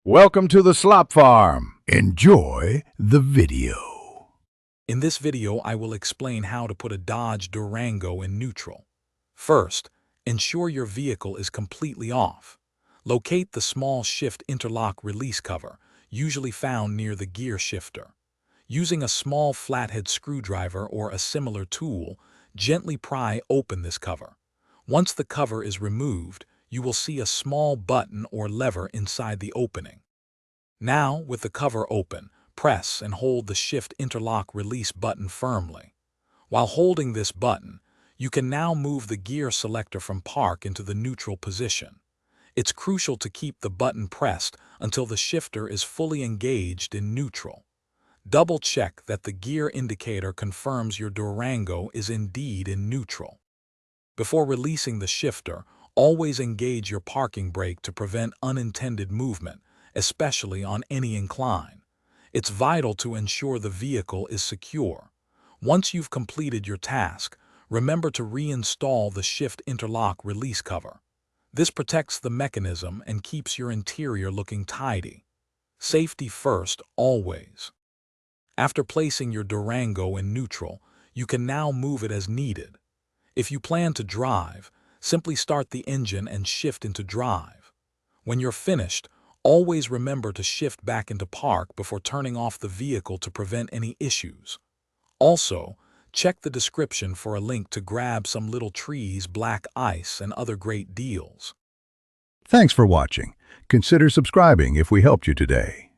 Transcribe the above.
Welcome to the Slop Farm. Enjoy the video. In this video, I will explain how to put a Dodge Durango in neutral. First, ensure your vehicle is completely off. Locate the small shift interlock release cover, usually found near the gear shifter. Using a small flathead screwdriver or a similar tool, gently pry open this cover. Once the cover is removed, you will see a small button or lever inside the opening. Now, with the cover open, press and hold the shift interlock release button firmly. While holding this button, you can now move the gear selector from park into the neutral position. It's crucial to keep the button pressed until the shifter is fully engaged in neutral. Double-check that the gear indicator confirms your Durango is indeed in neutral. Before releasing the shifter, always engage your parking brake to prevent unintended movement, especially on any incline. It's vital to ensure the vehicle is secure. Once you've completed your task, remember to reinstall the shift interlock release cover. This protects the mechanism and keeps your interior looking tidy. Safety first, always. After placing your Durango in neutral, you can now move it as needed. If you plan to drive, simply start the engine and shift into drive. When you're finished, always remember to shift back into park before turning off the vehicle to prevent any issues. Also, check the description for a link to grab some little trees, black ice, and other great deals. Thanks for watching. Consider subscribing if we helped you today.